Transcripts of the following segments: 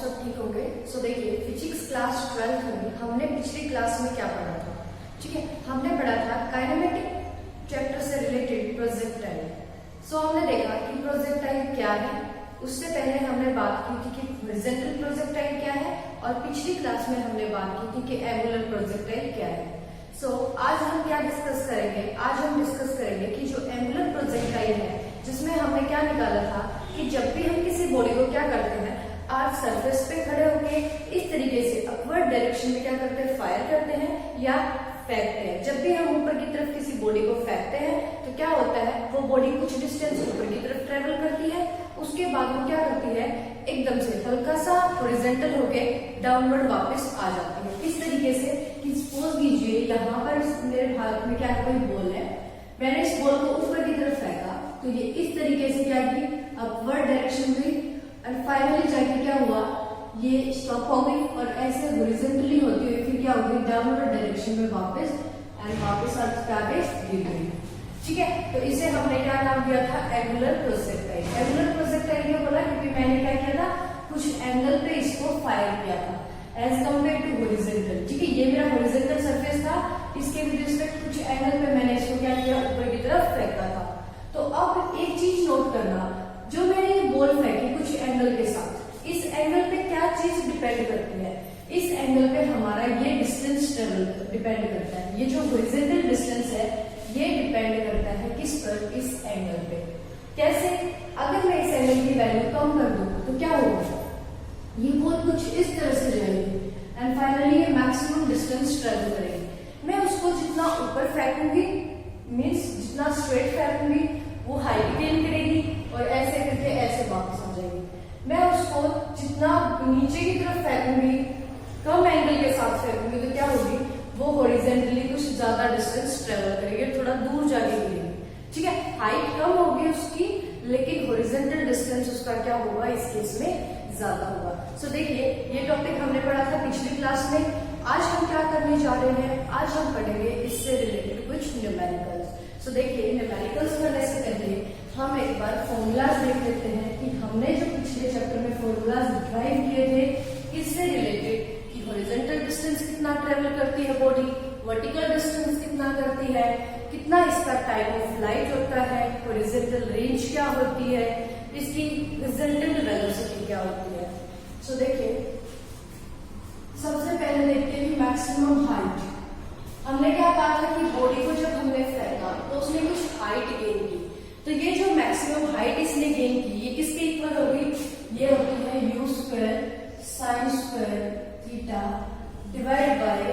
सब ठीक होंगे। सो देखिए, फिजिक्स क्लास 12th में हमने पिछली क्लास में क्या पढ़ा था? ठीक है, हमने पढ़ा था काइनेमेटिक चैप्टर से रिलेटेड प्रोजेक्टाइल। सो हमने देखा कि प्रोजेक्टाइल क्या है। उससे पहले हमने बात की थी कि हॉरिजॉन्टल प्रोजेक्टाइल क्या है, और पिछली क्लास में हमने बात की थी कि एंगुलर प्रोजेक्टाइल क्या है। सो आज हम क्या डिस्कस करेंगे? आज हम डिस्कस करेंगे कि जो एंगुलर प्रोजेक्टाइल है, जिसमें हमने क्या निकाला था कि जब भी हम किसी बॉडी को क्या करते हैं, अर्थ सरफेस पे खड़े होके इस तरीके से अपवर्ड डायरेक्शन में क्या करते हैं, फायर करते हैं या फेंकते हैं। जब भी हम ऊपर की तरफ किसी बॉडी को फेंकते हैं तो क्या होता है, वो बॉडी कुछ डिस्टेंस ऊपर की तरफ ट्रेवल करती है, उसके बाद वो क्या करती है, एकदम से हल्का सा हॉरिजॉन्टल होके डाउनवर्ड वापस आ जाती है। इस तरीके से कि सपोज कीजिए यहाँ पर मेरे हाथ में क्या कोई बॉल है, मैंने इस बॉल को ऊपर की तरफ फेंका तो ये इस तरीके से क्या की, अपवर्ड डायरेक्शन हुई, और फाइनली जाके क्या हुआ, ये स्टॉप हो गई और ऐसे हॉरिजॉन्टली होती हुई फिर क्या होगी, डाउनवर्ड डायरेक्शन में वापस एंड वापस अर्थ पे आके गिर गई। ठीक है, तो इसे हमने क्या नाम दिया था, एंगुलर प्रोजेक्टाइल। एंगुलर प्रोजेक्टाइल क्यों बोला, क्योंकि मैंने क्या किया था, कुछ एंगल पे इसको फायर किया था एज कम्पेयर टू हॉरिजॉन्टल। ठीक है, ये मेरा हॉरिजॉन्टल सरफेस था, इसके विद रिस्पेक्ट कुछ एंगल पे मैंने इसको क्या किया, ऊपर की तरफ फेंका था। तो अब एक चीज नोट करना, जो मैंने ये बॉल फेंकी कुछ एंगल के साथ, इस एंगल पे क्या चीज डिपेंड करती है, इस एंगल पे हमारा ये डिस्टेंस ट्रेवल डिपेंड करता है। ये जो हॉरिजॉन्टल डिस्टेंस है ये डिपेंड करता है किस पर, इस एंगल पे। कैसे? अगर मैं इस एंगल की वैल्यू कम कर दूं तो क्या होगा, ये बॉल कुछ इस तरह से जाएगी एंड फाइनली ये मैक्सिमम डिस्टेंस ट्रेवल करेगी। मैं उसको जितना ऊपर फेंकूंगी, मीन्स जितना स्ट्रेट फेंकूंगी, वो हाइट गेन करेगी और ऐसे करके ऐसे वापस आ जाएगी। मैं उसको जितना नीचे की तरफ फेंकूंगी, कम एंगल के साथ फेंकूंगी, तो क्या होगी, वो हॉरिजॉन्टली कुछ ज्यादा डिस्टेंस ट्रेवल करेगी, थोड़ा दूर जाके गिरेगी। ठीक है, हाइट कम होगी उसकी, लेकिन हॉरिजॉन्टल डिस्टेंस उसका क्या होगा, इस केस में ज्यादा होगा। सो देखिए, ये टॉपिक हमने पढ़ा था पिछली क्लास में। आज हम क्या करने जा रहे हैं, आज हम पढ़ेंगे इससे रिलेटेड कुछ न्यूमेरिकल्स। सो देखिए, न्यूमेरिकल्स करने से पहले हम एक बार फॉर्मूलाज देख लेते हैं कि हमने जो पिछले चैप्टर में फॉर्मूलाज ड्राइव किए थे इससे रिलेटेड, कि हॉरिजॉन्टल डिस्टेंस कितना ट्रेवल करती है बॉडी, वर्टिकल डिस्टेंस कितना करती है, कितना इसका टाइम ऑफ फ्लाइट होता है, हॉरिजॉन्टल रेंज क्या होती है, इसकी हॉरिजॉन्टल वेलोसिटी क्या होती है। सो देखिए, सबसे पहले देखते हैं मैक्सिमम हाइट। हमने क्या कहा था कि बॉडी को जब हमने फेंका तो उसने कुछ हाइट गेन की, तो ये जो मैक्सिमम हाइट इसने गेन की ये किसके इक्वल होगी, ये होती है u square sine square theta divide by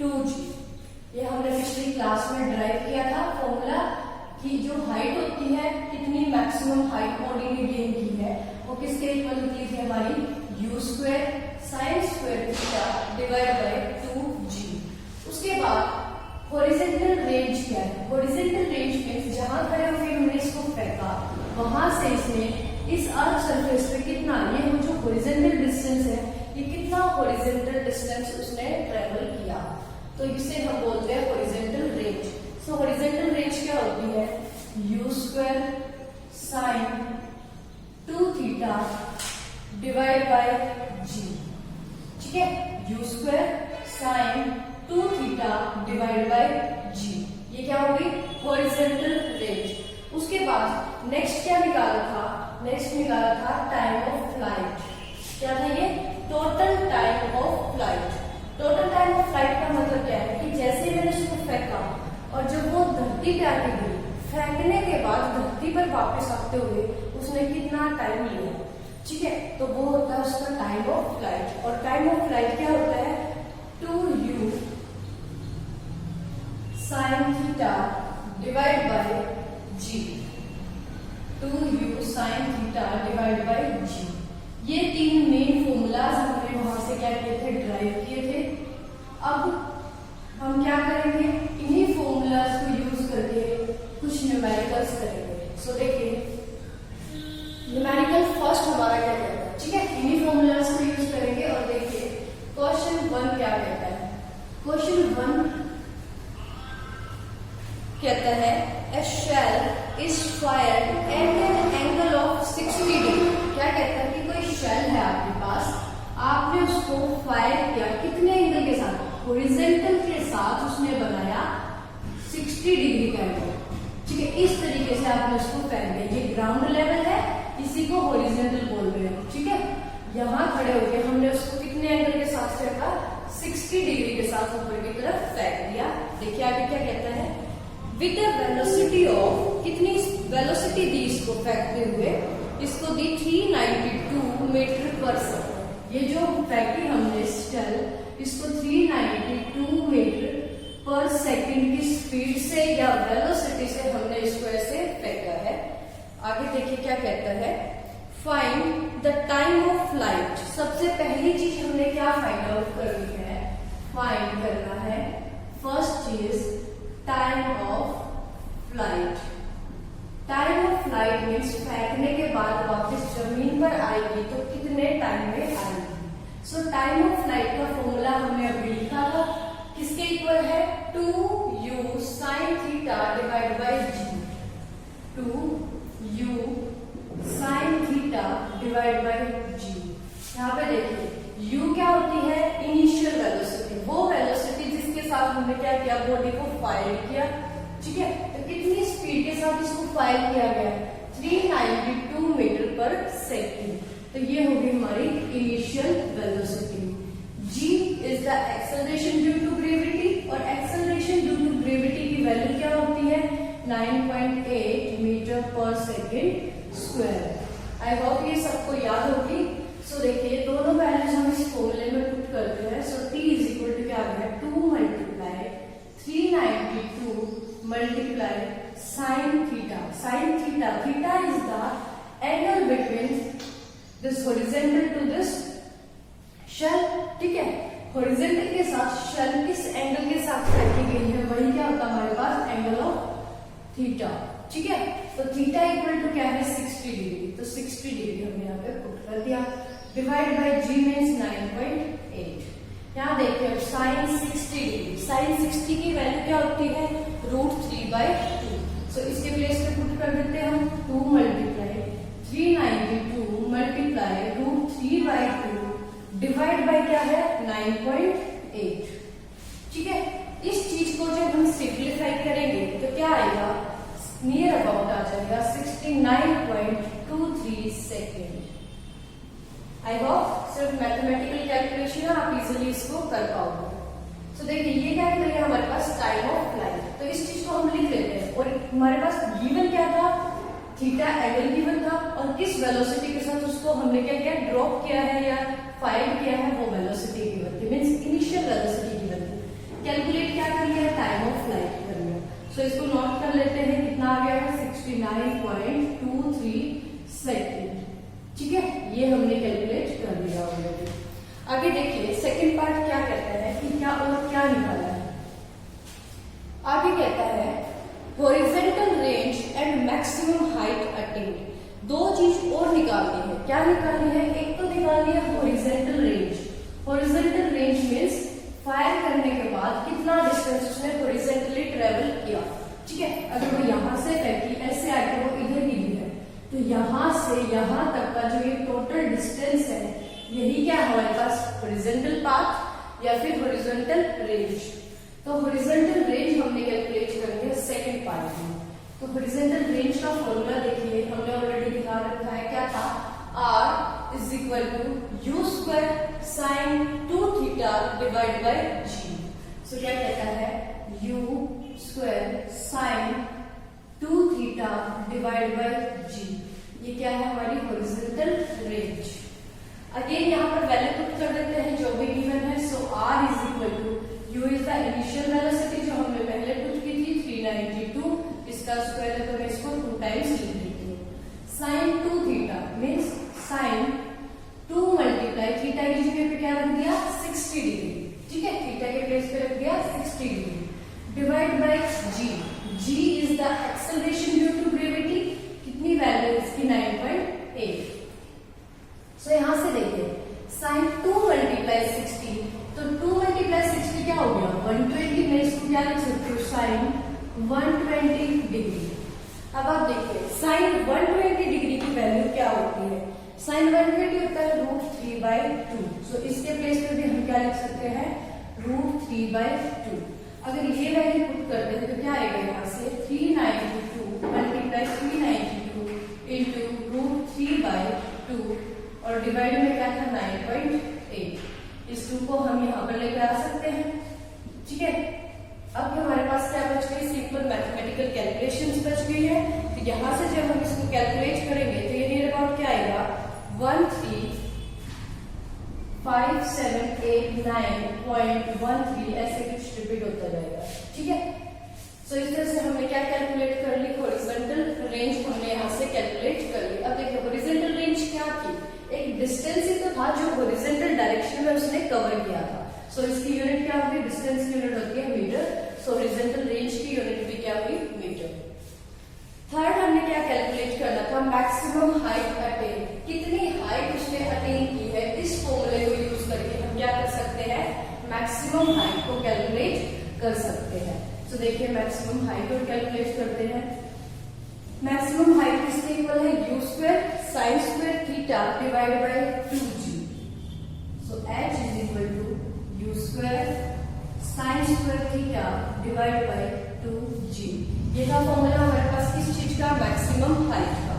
2g। ये हमने पिछली क्लास में ड्राइव किया था फॉर्मूला, कि जो हाइट होती है, कितनी मैक्सिमम हाइट बॉडी ने गेन की है, वो किसके इक्वल होती है, हमारी u square sine square theta divide by 2g। उसके बाद हॉरिजॉन्टल रेंज क्या है, हॉरिजॉन्टल रेंज में जहां खड़े होकर हमने इसको फेंका वहां से इसने इस अर्थ सरफेस पे कितना, ये जो हॉरिजॉन्टल डिस्टेंस है, ये कितना हॉरिजॉन्टल डिस्टेंस उसने ट्रेवल किया, तो इसे हम बोलते हैं हॉरिजॉन्टल रेंज। सो हॉरिजॉन्टल रेंज क्या होती है, u square sine 2 theta divide by g। ठीक है, u square sine 2 theta divide by g, ये क्या होगी, हॉरिजॉन्टल रेंज। उसके बाद नेक्स्ट क्या निकाला था, नेक्स्ट निकाला था टाइम ऑफ फ्लाइट। क्या था ये, total time of flight. Total time of flight का मतलब क्या है कि जैसे मैंने उसको फेंका और जब वो धरती पे आके गिरी, फेंकने के बाद धरती पर वापस आते हुए उसने कितना टाइम लिया। ठीक है, तो वो होता है उसका टाइम ऑफ फ्लाइट। और टाइम ऑफ फ्लाइट क्या होता है, 2u sine theta divide by g, 2u sine theta divide by g। ये तीन मेन फॉर्मूलाज हमने वहां से क्या किए थे, ड्राइव किए थे। अब हम क्या करेंगे, इन्हीं फॉर्मूलाज को यूज करके कुछ न्यूमेरिकल्स करेंगे। सो देखिए, न्यूमेरिकल फर्स्ट हमारा क्या कहता है, ठीक है, इन्हीं फॉर्मूलाज को यूज करेंगे। और देखिए क्वेश्चन 1 क्या कहता है, क्वेश्चन 1 कहता है a shell is fired at an angle of 60 degree. क्या कहता है कि कोई शेल है आपके पास फेंक दिया। ये ग्राउंड लेवल है, इसी को हॉरिजॉन्टल बोल रहे हैं, ठीक है। यहाँ खड़े होके हमने उसको कितने एंगल के साथ फेंका, 60 डिग्री के साथ ऊपर की तरफ फेंक दिया। देखिए आगे क्या कहता है, विद द वेलोसिटी ऑफ, कितनी वेलोसिटी दी इसको फेंकते हुए, इसको दी 392 मीटर पर सेकेंड। ये जो फेंकी हमने स्टेल, इसको 392 मीटर पर सेकेंड की स्पीड से या वेलोसिटी से हमने इसको ऐसे फेंका है। आगे देखिए क्या कहता है, find the time of flight. सबसे पहली चीज हमने क्या फाइंड आउट करनी है, फाइंड करना है फर्स्ट चीज time of flight. Time of flight means फेंकने के बाद वापस जमीन पर आएगी तो कितने टाइम में आएगी। सो टाइम ऑफ फ्लाइट का फॉर्मूला हमने अभी लिखा था, किसके इक्वल है, 2u sin theta divide by g। 2u sin theta divide by g। यहाँ पे देखिए u क्या होती है, इनिशियल वेलोसिटी, वो वेलोसिटी जिसके साथ हमने क्या किया, बॉडी को फायर किया, ठीक है। तो कितनी स्पीड के साथ इसको फायर किया गया, 392 मीटर पर सेकेंड। तो ये होगी हमारी initial velocity. g is the acceleration due to gravity, और एक्सेलरेशन ड्यू टू ग्रेविटी की वैल्यू क्या होती है, 9.8 मीटर पर सेकेंड स्क्वायर। आई होप ये सबको याद होगी। सो देखिए दोनों वैल्यूज हम इस फॉर्मूले में पुट करते हैं। So t is equal to क्या आ गया, 2 multiply 392 multiply sine theta. Sine theta, theta is the angle between this horizontal to this shell, ठीक है। हॉरिजॉन्टल के साथ शेल किस एंगल के साथ रखी गई है, वही क्या होता है हमारे पास, एंगल ऑफ थीटा, ठीक है। तो थीटा इक्वल टू क्या है, 60 डिग्री। तो 60 डिग्री हमने यहाँ पे पुट कर दिया, डिवाइड बाय g मीन्स 9.8। यहाँ देखिए साइन 60 डिग्री, साइन 60 की वैल्यू क्या होती है, √3/2। सो इसके प्लेस पे पुट कर देते हैं हम, 2 मल्टीप्लाई 392 मल्टीप्लाई √3/2 डिवाइड बाय क्या है, 9.8, ठीक है। इस चीज को जब हम सिंप्लीफाई करेंगे तो क्या आएगा, नियर अबाउट आ जाएगा 69.23 सेकेंड। आई होप सिर्फ मैथमेटिकल कैलकुलेशन है, आप इजिली इसको कर पाओगे। तो देखिए ये क्या करेंगे, हमारे पास टाइम ऑफ फ्लाइट, तो इस चीज को हम लिख लेते हैं। और हमारे पास गिवन क्या था, थीटा एंगल गिवन था, और किस वेलोसिटी के साथ उसको हमने क्या किया, ड्रॉप किया है या फाइंड किया है, वो वेलोसिटी गिवन थी, मींस इनिशियल वेलोसिटी गिवन थी। कैलकुलेट क्या कर लिया, टाइम ऑफ फ्लाइट कर लिया। सो इसको नोट कर लेते हैं, कितना आ गया है, 69.23 सेकेंड, ठीक है। ये हमने कैलकुलेट कर लिया ऑलरेडी। आगे देखिए सेकंड पार्ट क्या कहता है कि क्या और क्या निकाला है। आगे कहता है horizontal range and maximum height attend. दो चीज और निकालनी है, क्या निकालनी है, एक तो निकालनी है horizontal range. Horizontal range means fire करने के बाद कितना डिस्टेंस उसने हॉरिजॉन्टली ट्रेवल किया, ठीक है। अगर वो यहां से फेंकी ऐसे आके वो इधर गिरी है, तो यहां से यहां तक का जो ये टोटल डिस्टेंस है, यही क्या हमारे पास हॉरिजॉन्टल पाथ या फिर हॉरिजॉन्टल रेंज। तो हॉरिजॉन्टल रेंज हमने कैलकुलेट करेंगे सेकंड पार्ट में। तो हॉरिजॉन्टल रेंज का फॉर्मूला देखिए हमने ऑलरेडी दिखा रखा है, क्या था, r is equal to u square sine 2 theta divide by g। So क्या कहता है, u square sine 2 theta divide by g। ये क्या है, हमारी हॉरिजॉन्टल रेंज। अगेन यहाँ पर वैल्यू पुट कर देते हैं जो भी गिवन है। So r is equal to u is the initial velocity जो हमने पहले पुट की थी 392, इसका स्क्वायर है तो मैं इसको 2 टाइम्स लिख देती हूँ। Sine 2 theta means sine 2 multiply theta की जगह पे क्या रख दिया, 60 डिग्री, ठीक है। थीटा के प्लेस पे रख दिया 60 degree divide by g। g is the acceleration due to gravity, कितनी वैल्यू इसकी, 9.8। सो यहां से देखिए साइन 2 मल्टीप्लाई 60, तो 2 मल्टीप्लाई 60 क्या हो गया, 120। मैं इसको क्या लिख सकती हूँ, साइन 120 डिग्री। अब आप देखिए साइन 120 डिग्री की वैल्यू क्या होती है, साइन 120 होता है √3/2। सो इसके प्लेस पे भी हम क्या लिख सकते हैं, √3/2। अगर ये वैल्यू पुट करते हैं तो क्या आएगा, यहाँ से 392 मल्टीप्लाई 392 डिवाइड में क्या था 9.8, इस 2 को हम यहाँ पर लेकर आ सकते हैं। ठीक है, अब हमारे पास क्या बच गई, सिंपल मैथमेटिकल कैलकुलेशंस बच गई है। तो यहाँ से जब हम इसको कैलकुलेट करेंगे तो ये नियर अबाउट क्या आएगा 135789.13 ऐसे कुछ रिपीट होता जाएगा। ठीक है, सो इस तरह से हमने क्या कैलकुलेट कर ली, हॉरिजॉन्टल रेंज हमने यहाँ से कैलकुलेट कर ली। अब देखिए हॉरिजॉन्टल रेंज क्या थी, एक डिस्टेंस ही तो था जो हॉरिजॉन्टल डायरेक्शन में उसने कवर किया था। सो इसकी यूनिट क्या होगी, डिस्टेंस की यूनिट होती है मीटर। सो हॉरिजॉन्टल रेंज की यूनिट भी क्या हुई, मीटर। थर्ड हमने क्या कैलकुलेट करना था, मैक्सिमम हाइट अटेन, कितनी हाइट उसने अटेन की है। इस फॉर्मूले को यूज करके हम क्या कर सकते हैं, मैक्सिमम हाइट को कैलकुलेट कर सकते हैं। तो देखिए मैक्सिमम हाइट को कैलकुलेट करते हैं। मैक्सिमम हाइट किसके इक्वल है, u square sine square theta divide by 2g। So h is equal to u square sine square theta divide by 2g। ये था फॉर्मूला हमारे पास किस चीज का, मैक्सिमम हाइट का।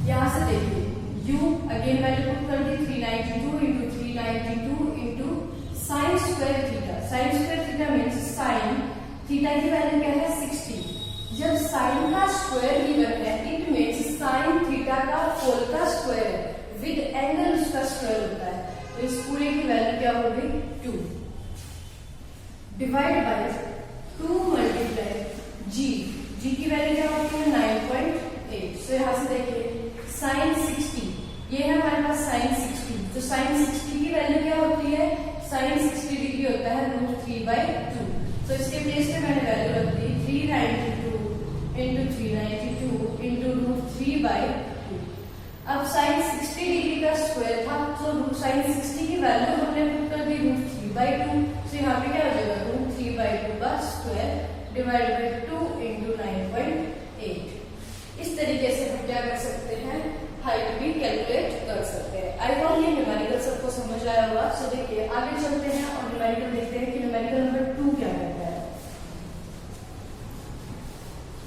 यहाँ से देखिए u अगेन वैल्यू पुट कर दी 392 into 392 into sine square theta. Sign square theta means sine theta की वैल्यू क्या है 60। जब साइन का स्क्वायर गिवन है इट मीन्स साइन थीटा का होल का स्क्वायर है, विद एंगल उसका स्क्वायर होता है। तो इस पूरे की वैल्यू क्या होगी 2 डिवाइड बाय 2 मल्टीप्लाई जी। जी की वैल्यू क्या होती है 9.8। सो यहाँ से देखिए साइन 60, ये है हमारे पास साइन 60। तो साइन 60 की वैल्यू क्या होती है, साइन 60 डिग्री होता है √3/2। तो इसके प्लेस पे मैंने वैल्यू रख दी 392 इंटू 392 इंटू √3/2। अब साइन 60 डिग्री का स्क्वायर था, तो साइन 60 की वैल्यू हमने पुट कर दी √3/2। तो यहाँ पे क्या हो जाएगा √3/2 का स्क्वायर डिवाइड बाय 2 इंटू 9.8। इस तरीके से हम क्या कर सकते हैं, हाइट भी कैलकुलेट कर सकते हैं। आई होप ये न्यूमेरिकल सबको समझ आया होगा। सो देखिए आगे चलते हैं और न्यूमेरिकल देखते हैं कि न्यूमेरिकल नंबर 2 क्या कहता है।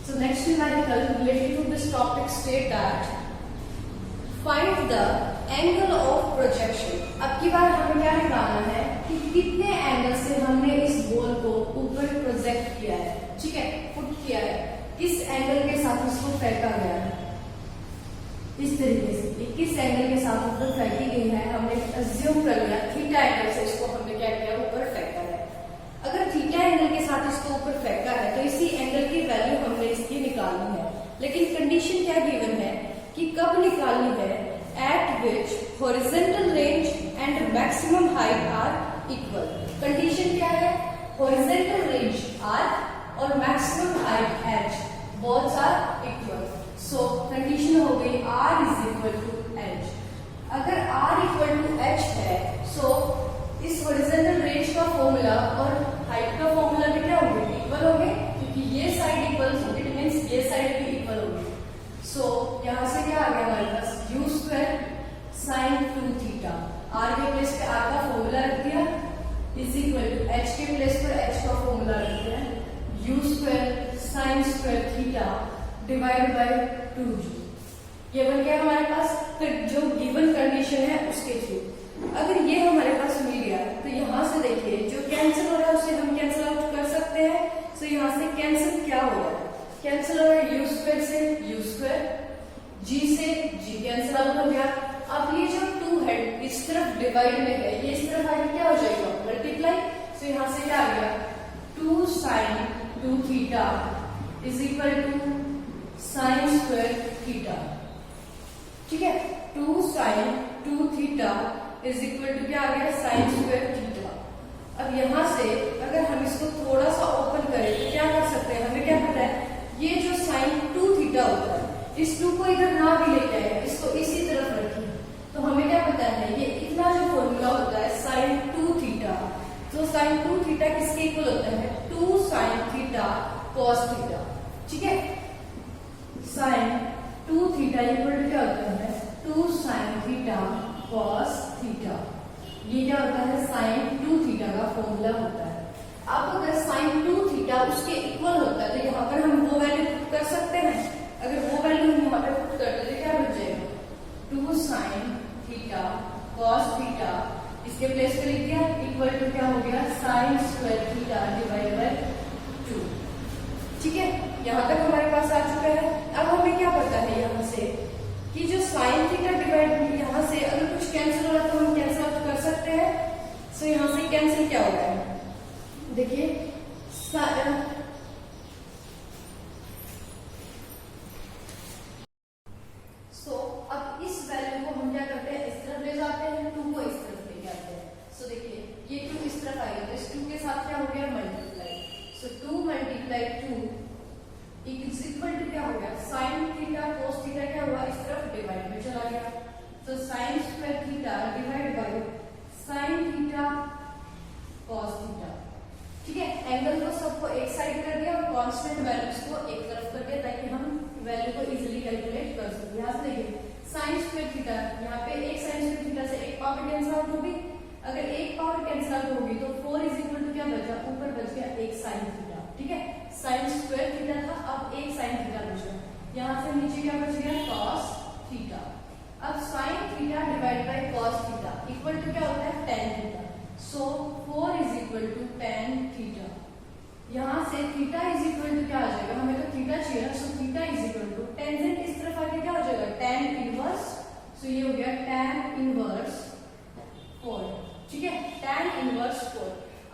So next numerical related to this topic state that find the angle of projection. अब की बार हमें क्या निकालना है कि कितने एंगल से हमने इस बॉल को ऊपर प्रोजेक्ट किया है। ठीक है, पुट किया है, किस एंगल के साथ उसको फेंका गया है। इस तरीके से किस एंगल के साथ ऊपर फेंकी गई है, हमने अज्यूम कर लिया थीटा एंगल से इसको हमने क्या किया, ऊपर फेंका है। अगर थीटा एंगल के साथ इसको ऊपर फेंका है तो इसी एंगल की वैल्यू हमने इसकी निकालनी है। लेकिन कंडीशन क्या गिवन है कि कब निकालनी है, at which horizontal range and maximum height are equal. Condition क्या है, हॉरिजॉन्टल रेंज r और maximum height h both are equal. So condition हो गई r is equal to h। अगर r इक्वल टू h है सो इस horizontal range का formula और हाइट का फॉर्मूला भी क्या होंगे, इक्वल होंगे, क्योंकि ये साइड इक्वल इट मींस ये साइड भी इक्वल होगी। सो यहाँ से क्या आ गया हमारे पास u square sine 2 theta, r के प्लेस पे r का फॉर्मूला रख दिया इज इक्वल टू h के प्लेस पर h का फॉर्मूला रख दिया u square sine square theta divide by 2g। ये बन गया हमारे पास फिर जो गिवन कंडीशन है उसके थ्रू। अगर ये हमारे पास मिल गया तो यहाँ से देखिए जो कैंसिल हो रहा है उसे हम कैंसिल आउट कर सकते हैं। सो यहाँ से कैंसिल क्या हो रहा है, कैंसिल हो रहा है u स्क्वायर से u स्क्वायर, g से g कैंसिल आउट हो गया। अब ये जो 2 है इस तरफ डिवाइड में है, ये इस तरफ आगे क्या हो जाएगा, मल्टीप्लाई। सो यहाँ से क्या आ गया 2 sine 2 theta is equal to sine square theta. ठीक है, 2 sine 2 theta is equal to क्या आ गया, साइन स्क्वायर थीटा। अब यहाँ से अगर हम इसको थोड़ा सा ओपन करें तो क्या कर सकते हैं, हमें क्या पता है ये जो साइन 2 थीटा होता है इस 2 को इधर ना भी लेके आए, इसको इसी तरफ रखिए तो हमें क्या पता है ये इतना जो फॉर्मूला होता है साइन 2 थीटा। तो साइन 2 थीटा किसके इक्वल होता है, 2 साइन थीटा कॉस थीटा। ठीक है, साइन 2 थीटा इक्वल टू क्या होता है 2 साइन थीटा कॉस थीटा। ये क्या होता है साइन 2 थीटा का फॉर्मूला होता है। अब अगर साइन 2 थीटा उसके इक्वल होता है तो यहाँ पर हम वो वैल्यू पुट कर सकते हैं। अगर वो वैल्यू हम यहाँ पे पुट करते तो क्या बच जाएगा 2 साइन थीटा सो यहाँ से कैंसिल क्या हो रहा है, देखिए अब इस वैल्यू को हम क्या करते हैं, इस तरफ ले जाते हैं, 2 को इस तरफ लेके आते हैं। सो देखिए ये 2 इस तरफ आएगा तो इस 2 के साथ क्या हो गया, multiply. So 2 multiply 2 is equal to क्या हो गया, साइन थीटा कोस थीटा क्या हुआ, इस तरफ डिवाइड में चला गया। तो sign square theta divide by sine theta cos theta. ठीक है, एंगल को सबको एक साइड कर दिया और कांस्टेंट वैल्यूज को एक तरफ कर दिया ताकि हम वैल्यू को इजीली कैलकुलेट कर सकें। यहाँ से देखिए साइन स्क्वायर थीटा, यहाँ पे एक साइन स्क्वायर थीटा से एक पावर कैंसिल आउट होगी, अगर एक पावर कैंसिल आउट होगी तो 4 इज इक्वल टू क्या बचा, ऊपर बच गया एक साइन थीटा। ठीक है, साइन स्क्वायर थीटा था, अब एक साइन थीटा बचा, यहाँ से नीचे क्या बच गया, कॉस थीटा। अब sine theta divide by cos theta equal to क्या होता है, tan theta. So 4 is equal to tan theta. यहाँ से थीटा इज इक्वल टू क्या आ जाएगा, हमें तो थीटा चाहिए ना, so theta is equal to tangent इस तरफ आके क्या हो जाएगा, टेन इनवर्स। सो ये हो गया टेन इनवर्स 4। ठीक है, टेन इनवर्स 4।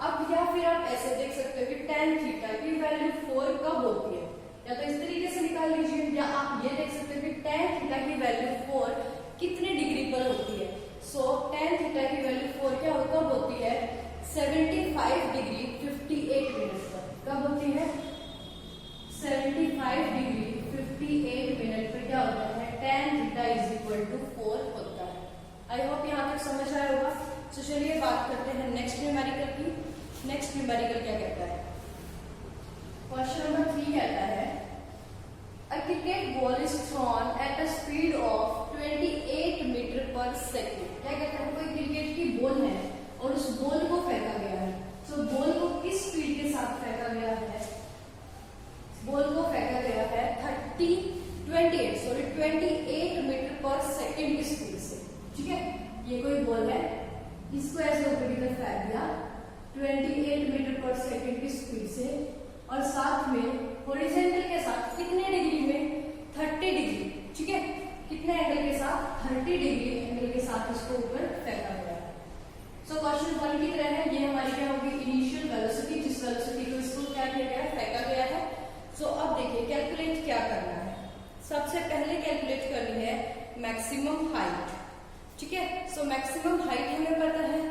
अब या फिर आप ऐसे देख सकते हो कि टेन थीटा की वैल्यू 4 कब होती है, या तो इस तरीके से निकाल लीजिए, या आप ये देख सकते हो कि टेन थीटा की वैल्यू 4 कितने डिग्री पर होती है। सो टेन थीटा की वैल्यू 4 क्या कब होती है, 75 डिग्री 58 मिनट पर। कब होती है, 75 डिग्री 58 मिनट पर क्या होता है, tan theta is equal to 4 होता है। आई होप यहाँ तक समझ आया होगा। तो चलिए बात करते हैं नेक्स्ट न्यूमेरिकल की। नेक्स्ट न्यूमेरिकल क्या कहता है, क्वेश्चन नंबर 3 कहता है A cricket ball is thrown at a speed of 28 metre पर सेकेंड। क्या कहता है, कोई क्रिकेट की बॉल है और उस बॉल को फेंका गया है। तो बॉल को किस स्पीड के साथ फेंका गया है, बॉल को फेंका गया है 28 मीटर पर सेकेंड की स्पीड से। ठीक है, ये कोई बॉल है, इसको ऐसे ऊपर की तरफ फेंक दिया 28 मीटर पर सेकेंड की स्पीड से, और साथ में हॉरिजॉन्टल के साथ कितने डिग्री में, 30 डिग्री। ठीक है, कितने एंगल के साथ, 30 डिग्री एंगल के साथ इसको ऊपर फेंका गया है। सो क्वेश्चन 1 की तरह है, ये हमारी क्या होगी, इनिशियल वेलोसिटी, जिस वेलोसिटी को इसको क्या किया गया है, फेंका गया है। सो अब देखिए कैलकुलेट क्या करना है। सबसे पहले कैलकुलेट करनी है मैक्सिमम हाइट। ठीक है, सो मैक्सिमम हाइट हमें पता है,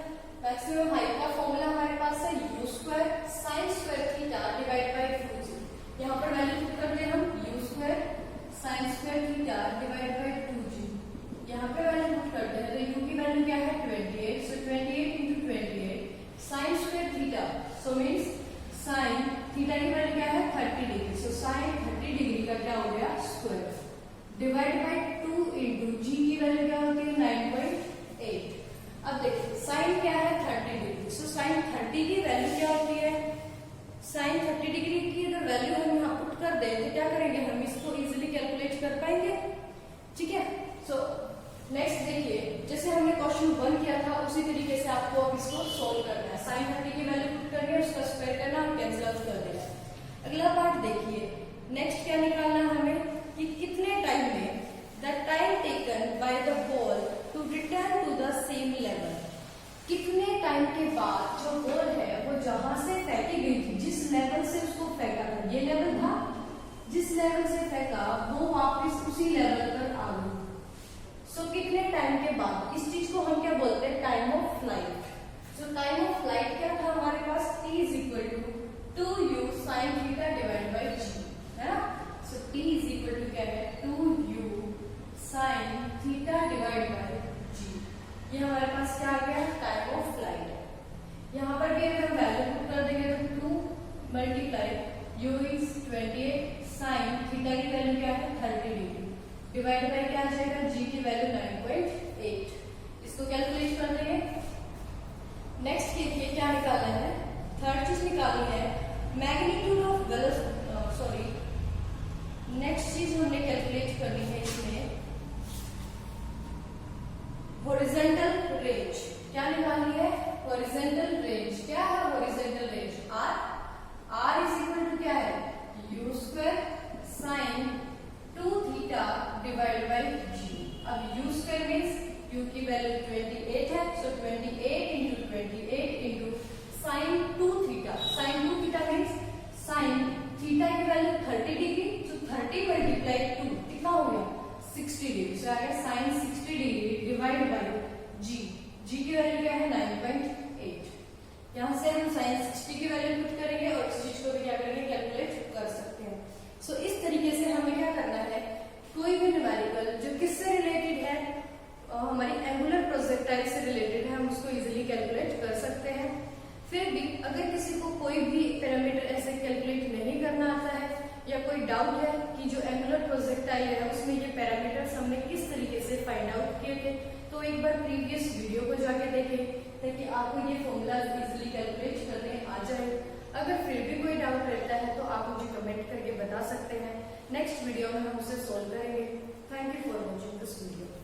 मैक्सिमम हाइट का फॉर्मूला हमारे पास है u square sine square theta divide by 2g। यहाँ पर वैल्यू पुट कर दें हम u square sine square theta divide by 2g। यहाँ पे वैल्यू पुट करते हैं तो u की वैल्यू क्या है, 28। सो 28 into 28 sign square theta, so means sine theta की वैल्यू क्या है, 30 डिग्री। सो साइन 30 डिग्री का क्या हो गया, square divide by 2 into g की वैल्यू क्या होती है, 9.8। अब देखिए साइन क्या है, 30 डिग्री। सो साइन 30 की वैल्यू क्या होती है, साइन 30 डिग्री की अगर वैल्यू हम यहाँ पुट कर दें तो क्या करेंगे, हम इसको इजीली कैलकुलेट कर पाएंगे। ठीक है, सो नेक्स्ट देखिए, जैसे हमने क्वेश्चन 1 किया था उसी तरीके से आपको अब इसको सोल्व करना है। साइन 30 की वैल्यू पुट करके उसका स्क्वायर करना और कैंसिल आउट कर देना। अगला पार्ट देखिए, नेक्स्ट क्या निकालना है हमें, कि कितने टाइम में the time taken by the ball to return to the same level. कितने टाइम के बाद जो बॉल है वो जहां से फेंकी गई थी, जिस लेवल से उसको फेंका था, ये लेवल था, जिस लेवल से फेंका वो वापस उसी लेवल पर आ गई। सो कितने टाइम के बाद, इस चीज को हम क्या बोलते हैं, time of flight. So time of flight क्या था हमारे पास, t is equal to 2u sine theta divide by g, है ना। So t is equal to क्या है, 2u sine theta divide by g। ये हमारे पास क्या आ गया, टाइम ऑफ फ्लाइट। यहाँ पर भी अगर हम वैल्यू पुट कर देंगे तो 2 multiply u is 28 sign theta की वैल्यू क्या है, 30 डिग्री डिवाइड बाय क्या आ जाएगा, g की वैल्यू 9.8। इसको कैलकुलेट कर देंगे। नेक्स्ट देखिए क्या निकालना है, थर्ड चीज निकालनी है मैग्नीट्यूड ऑफ वेलोसिटी। नेक्स्ट चीज हमने कैलकुलेट करनी है इसमें हॉरिजॉन्टल रेंज। क्या निकालनी है, हॉरिजॉन्टल रेंज। क्या है horizontal range, r is equal to क्या है, u square sine 2 theta divide by g। अब u स्क्वायर मीन्स u की वैल्यू 28 है, so 28 into 28 sine 2 theta. Sine 2 theta means sine theta की वैल्यू 30 डिग्री, तो 30 multiply 2 कितना हो गया 60 डिग्री। सो आएगा साइन 60 डिग्री डिवाइड बाई जी। जी की वैल्यू क्या है 9.8। यहाँ से हम साइन 60 की वैल्यू पुट करेंगे और इस चीज को भी क्या करेंगे कैलकुलेट कर सकते हैं। सो इस तरीके से हमें क्या करना है, कोई भी न्यूमेरिकल जो किससे रिलेटेड है, हमारी एंगुलर प्रोजेक्टाइल से रिलेटेड है, हम उसको इजीली कैलकुलेट कर सकते हैं। फिर भी अगर किसी को कोई भी पैरामीटर ऐसे कैलकुलेट नहीं करना आता है या कोई डाउट है कि जो एंगुलर प्रोजेक्टाइल है उसमें ये पैरामीटर्स हमने किस तरीके से फाइंड आउट किए थे, तो एक बार प्रीवियस वीडियो को जाके देखें ताकि आपको ये फॉर्मूला इजीली कैलकुलेट करने आ जाए। अगर फिर भी कोई डाउट रहता है तो आप मुझे कमेंट करके बता सकते हैं। नेक्स्ट वीडियो में हम उसे सोल्व करेंगे। Thank you for watching this video.